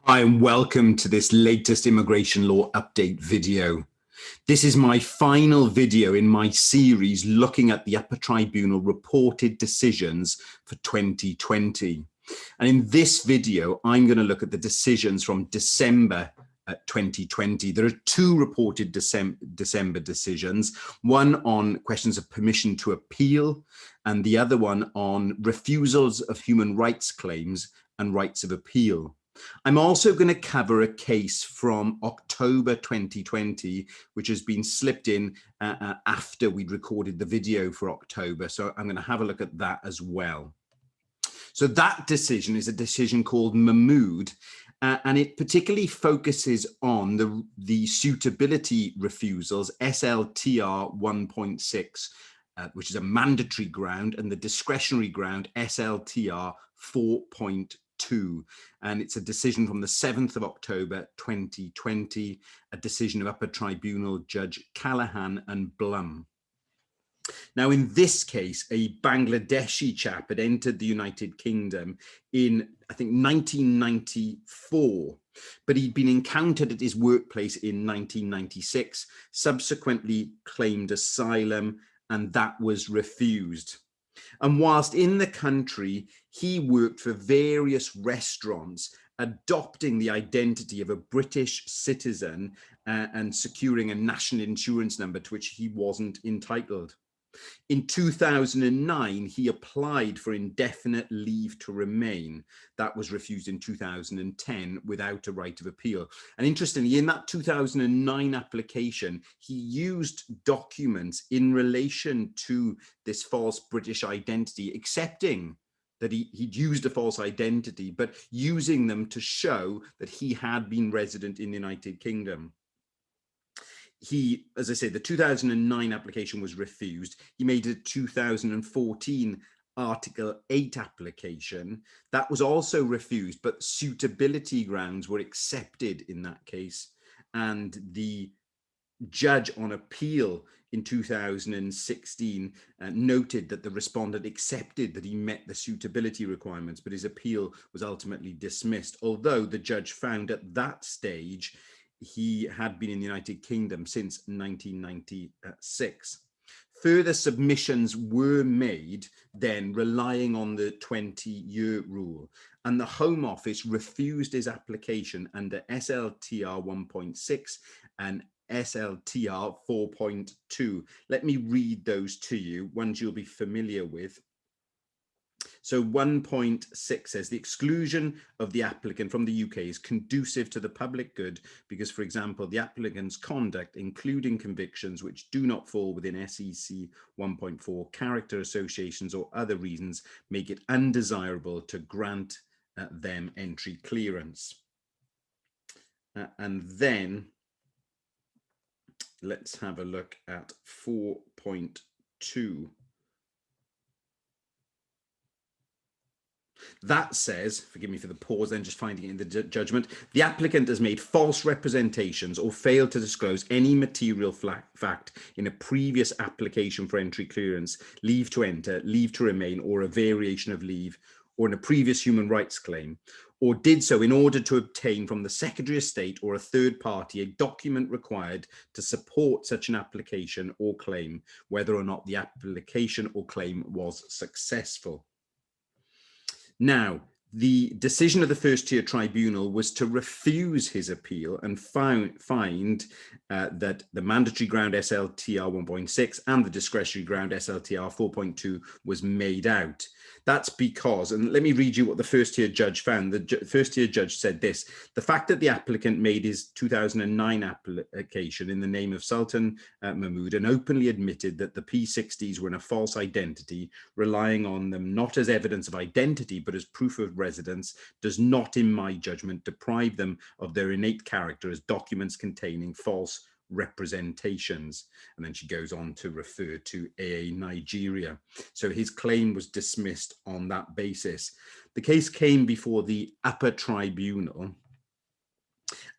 Hi and welcome to this latest immigration law update video. This is my final video in my series looking at the Upper Tribunal reported decisions for 2020. And in this video, I'm going to look at the decisions from December 2020. There are two reported December decisions, one on questions of permission to appeal and the other one on refusals of human rights claims and rights of appeal. I'm also going to cover a case from October 2020, which has been slipped in after we'd recorded the video for October. So I'm going to have a look at that as well. So that decision is a decision called Mahmood, and it particularly focuses on the suitability refusals, SLTR 1.6, which is a mandatory ground, and the discretionary ground, SLTR 4.2. And it's a decision from the 7th of October 2020, a decision of Upper Tribunal Judge Callahan and Blum. Now, in this case, a Bangladeshi chap had entered the United Kingdom in, I think, 1994, but he'd been encountered at his workplace in 1996, subsequently claimed asylum, and that was refused. And whilst in the country, he worked for various restaurants, adopting the identity of a British citizen and securing a national insurance number to which he wasn't entitled. In 2009, he applied for indefinite leave to remain. That was refused in 2010 without a right of appeal. And interestingly, in that 2009 application, he used documents in relation to this false British identity, accepting that he'd used a false identity, but using them to show that he had been resident in the United Kingdom. He, as I say, the 2009 application was refused. He made a 2014 Article 8 application. That was also refused, but suitability grounds were accepted in that case. And the judge on appeal in 2016 noted that the respondent accepted that he met the suitability requirements, but his appeal was ultimately dismissed, although the judge found at that stage he had been in the United Kingdom since 1996. Further submissions were made then relying on the 20-year rule, and the Home Office refused his application under SLTR 1.6 and SLTR 4.2. Let me read those to you, ones you'll be familiar with. So 1.6 says the exclusion of the applicant from the UK is conducive to the public good because, for example, the applicant's conduct, including convictions which do not fall within SEC 1.4 character associations or other reasons, make it undesirable to grant them entry clearance. And then let's have a look at 4.2. That says, forgive me for the pause, then just finding it in the judgment, the applicant has made false representations or failed to disclose any material fact in a previous application for entry clearance, leave to enter, leave to remain, or a variation of leave, or in a previous human rights claim, or did so in order to obtain from the Secretary of State or a third party a document required to support such an application or claim, whether or not the application or claim was successful. Now, the decision of the first tier tribunal was to refuse his appeal and find that the mandatory ground SLTR 1.6 and the discretionary ground SLTR 4.2 was made out. That's because, and let me read you what the first tier judge found. The first tier judge said this: the fact that the applicant made his 2009 application in the name of Sultan Mahmood and openly admitted that the P60s were in a false identity, relying on them not as evidence of identity but as proof of residence, does not, in my judgment, deprive them of their innate character as documents containing false representations. And then she goes on to refer to AA Nigeria. So his claim was dismissed on that basis. The case came before the Upper Tribunal,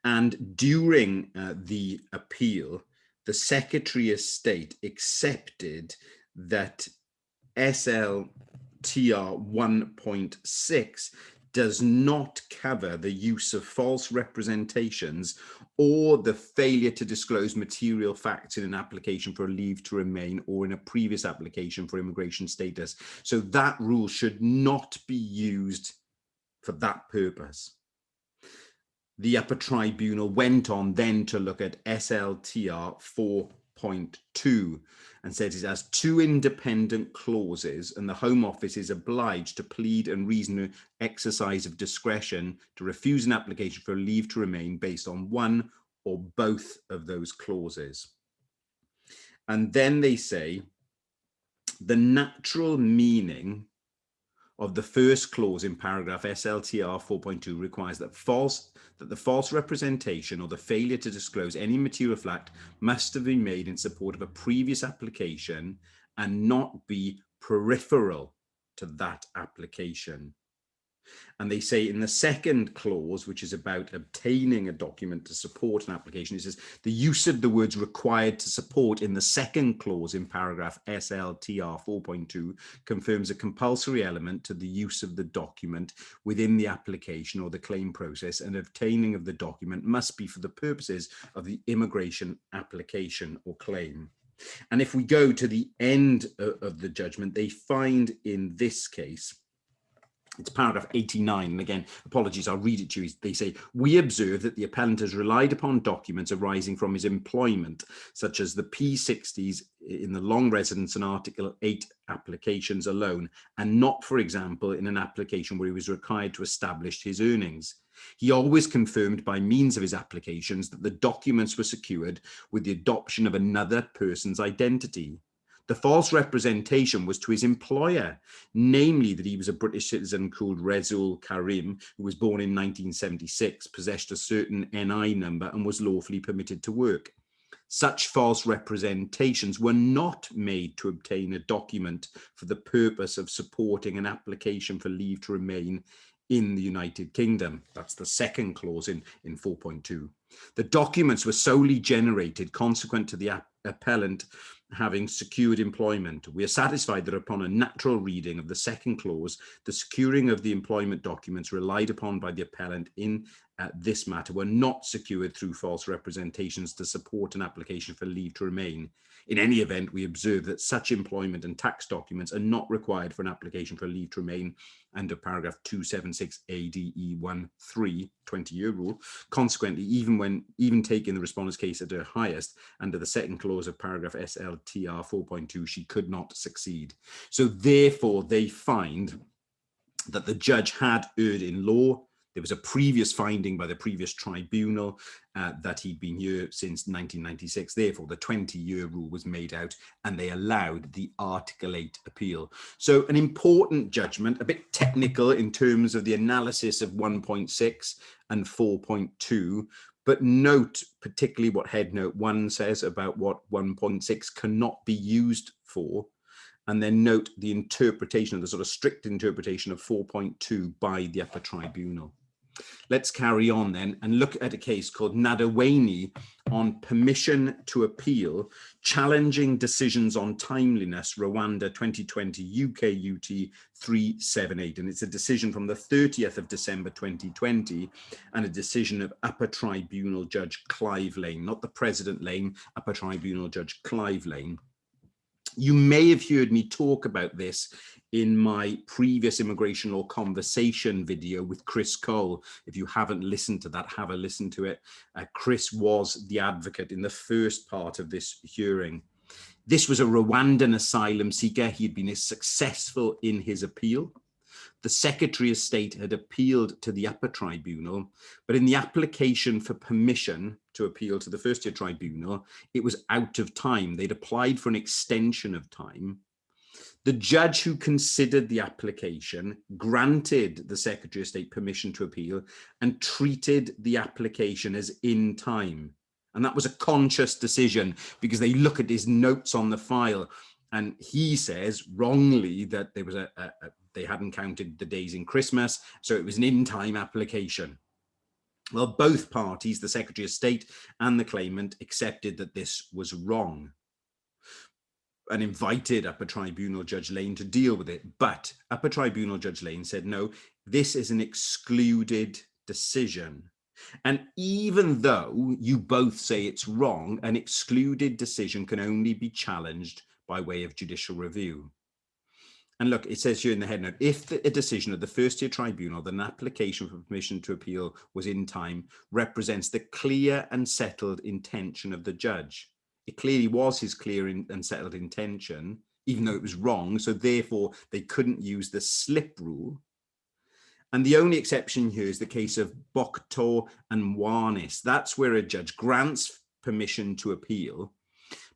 and during the appeal, the Secretary of State accepted that SLTR 1.6 does not cover the use of false representations or the failure to disclose material facts in an application for a leave to remain or in a previous application for immigration status. So that rule should not be used for that purpose. The upper tribunal went on then to look at SLTR 4.2 and said it has two independent clauses and the Home Office is obliged to plead and reason exercise of discretion to refuse an application for a leave to remain based on one or both of those clauses. And then they say the natural meaning of the first clause in paragraph SLTR 4.2 requires that the false representation or the failure to disclose any material fact must have been made in support of a previous application and not be peripheral to that application. And they say in the second clause, which is about obtaining a document to support an application, it says the use of the words required to support in the second clause in paragraph SLTR 4.2 confirms a compulsory element to the use of the document within the application or the claim process, and obtaining of the document must be for the purposes of the immigration application or claim. And if we go to the end of the judgment, they find in this case, it's paragraph 89, and again, apologies, I'll read it to you. They say, we observe that the appellant has relied upon documents arising from his employment, such as the P60s in the long residence and Article 8 applications alone, and not, for example, in an application where he was required to establish his earnings. He always confirmed by means of his applications that the documents were secured with the adoption of another person's identity. The false representation was to his employer, namely that he was a British citizen called Rezul Karim, who was born in 1976, possessed a certain NI number and was lawfully permitted to work. Such false representations were not made to obtain a document for the purpose of supporting an application for leave to remain in the United Kingdom. That's the second clause in 4.2. The documents were solely generated consequent to the appellant having secured employment. We are satisfied that upon a natural reading of the second clause, the securing of the employment documents relied upon by the appellant in this matter were not secured through false representations to support an application for leave to remain. In any event, we observe that such employment and tax documents are not required for an application for leave to remain under paragraph 276 ADE13 20-year rule. Consequently, even taking the respondent's case at her highest under the second clause of paragraph SLTR 4.2, she could not succeed. So therefore, they find that the judge had erred in law. There was a previous finding by the previous tribunal that he'd been here since 1996. Therefore, the 20-year rule was made out and they allowed the Article 8 appeal. So an important judgment, a bit technical in terms of the analysis of 1.6 and 4.2, but note particularly what Head Note 1 says about what 1.6 cannot be used for. And then note the interpretation, the sort of strict interpretation of 4.2 by the upper tribunal. Let's carry on then and look at a case called Nadaweni on permission to appeal, challenging decisions on timeliness, Rwanda 2020 UKUT 378. And it's a decision from the 30th of December 2020 and a decision of Upper Tribunal Judge Clive Lane, not the President Lane, Upper Tribunal Judge Clive Lane. You may have heard me talk about this in my previous immigration law conversation video with Chris Cole. If you haven't listened to that, have a listen to it. Chris was the advocate in the first part of this hearing. This was a Rwandan asylum seeker. He had been successful in his appeal. The Secretary of State had appealed to the upper tribunal, but in the application for permission to appeal to the first year tribunal, it was out of time. They'd applied for an extension of time. The judge who considered the application granted the Secretary of State permission to appeal and treated the application as in time. And that was a conscious decision because they look at his notes on the file and he says wrongly that there was they hadn't counted the days in Christmas, so it was an in-time application. Well, both parties, the Secretary of State and the claimant, accepted that this was wrong and invited Upper Tribunal Judge Lane to deal with it. But Upper Tribunal Judge Lane said, no, This is an excluded decision. And even though you both say it's wrong, an excluded decision can only be challenged by way of judicial review. And look, it says here in the head note, if a decision of the first tier tribunal that an application for permission to appeal was in time represents the clear and settled intention of the judge. It clearly was his clear and settled intention, even though it was wrong. So therefore, they couldn't use the slip rule. And the only exception here is the case of Boktor and Warnis. That's where a judge grants permission to appeal,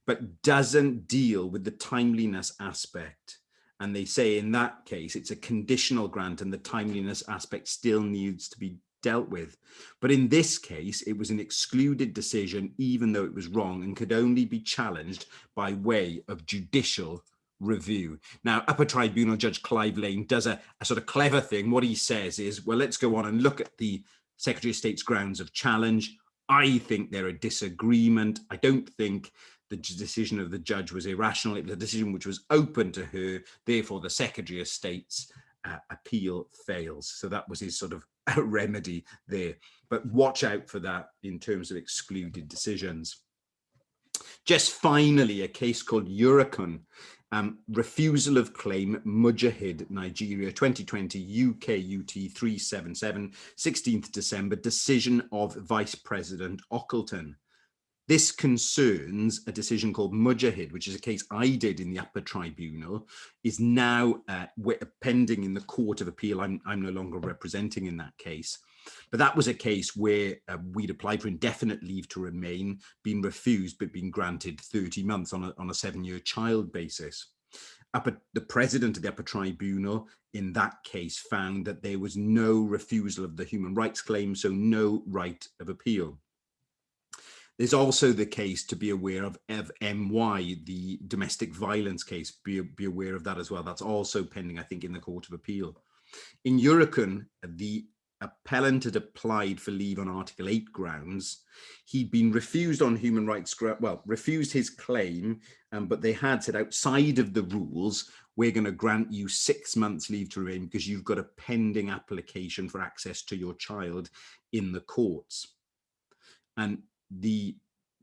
but doesn't deal with the timeliness aspect. And they say in that case, it's a conditional grant and the timeliness aspect still needs to be dealt with. But in this case, it was an excluded decision, even though it was wrong, and could only be challenged by way of judicial review. Now, Upper Tribunal Judge Clive Lane does a sort of clever thing. What he says is, well, let's go on and look at the Secretary of State's grounds of challenge. I think they're a disagreement. I don't think the decision of the judge was irrational. It was a decision which was open to her. Therefore, the Secretary of State's appeal fails. So that was his sort of remedy there. But watch out for that in terms of excluded decisions. Just finally, a case called UKUT, refusal of claim, Mujahid, Nigeria, 2020, UKUT 377, 16th December, decision of Vice President Ockleton. This concerns a decision called Mujahid, which is a case I did in the Upper Tribunal, is now pending in the Court of Appeal. I'm no longer representing in that case. But that was a case where we'd applied for indefinite leave to remain, been refused, but been granted 30 months on a 7-year child basis. The president of the Upper Tribunal in that case found that there was no refusal of the human rights claim, so no right of appeal. There's also the case to be aware of MY, the domestic violence case, be aware of that as well. That's also pending, I think, in the Court of Appeal. In UKUT, the appellant had applied for leave on Article 8 grounds. He'd been refused on human rights, refused his claim, but they had said outside of the rules, we're going to grant you 6 months leave to remain because you've got a pending application for access to your child in the courts. And the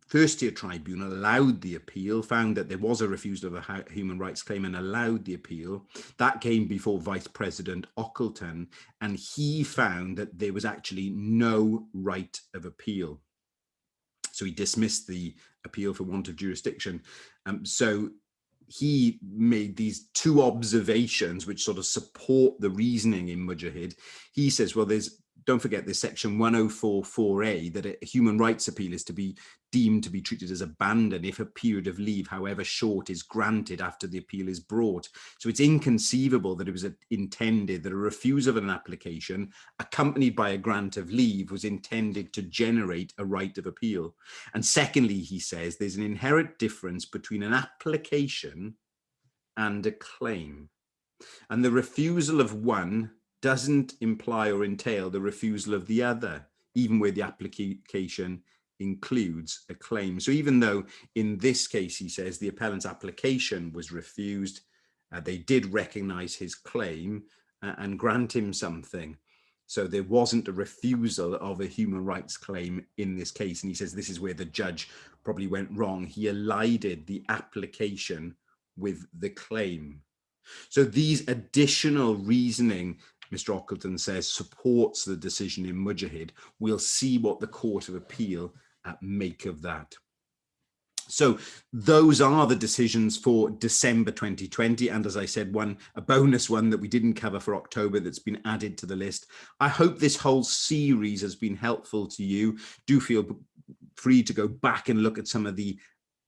first tier tribunal allowed the appeal, found that there was a refusal of a human rights claim and allowed the appeal. That came before Vice President Ockleton, and he found that there was actually no right of appeal. So he dismissed the appeal for want of jurisdiction. So he made these two observations which sort of support the reasoning in Mujahid. He says, well, don't forget this section 104.4a, that a human rights appeal is to be deemed to be treated as abandoned if a period of leave, however short, is granted after the appeal is brought. So it's inconceivable that it was intended that a refusal of an application accompanied by a grant of leave was intended to generate a right of appeal. And secondly, he says there's an inherent difference between an application and a claim. And the refusal of one doesn't imply or entail the refusal of the other, even where the application includes a claim. So even though in this case, he says the appellant's application was refused, they did recognize his claim and grant him something. So there wasn't a refusal of a human rights claim in this case. And he says this is where the judge probably went wrong. He elided the application with the claim. So these additional reasoning, Mr. Ockleton says, supports the decision in Mujahid. We'll see what the Court of Appeal make of that. So those are the decisions for December 2020. And as I said, a bonus one that we didn't cover for October that's been added to the list. I hope this whole series has been helpful to you. Do feel free to go back and look at some of the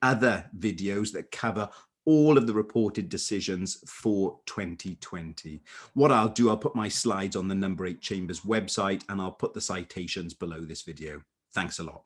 other videos that cover all of the reported decisions for 2020. What I'll do, I'll put my slides on the Number 8 Chambers website and I'll put the citations below this video. Thanks a lot.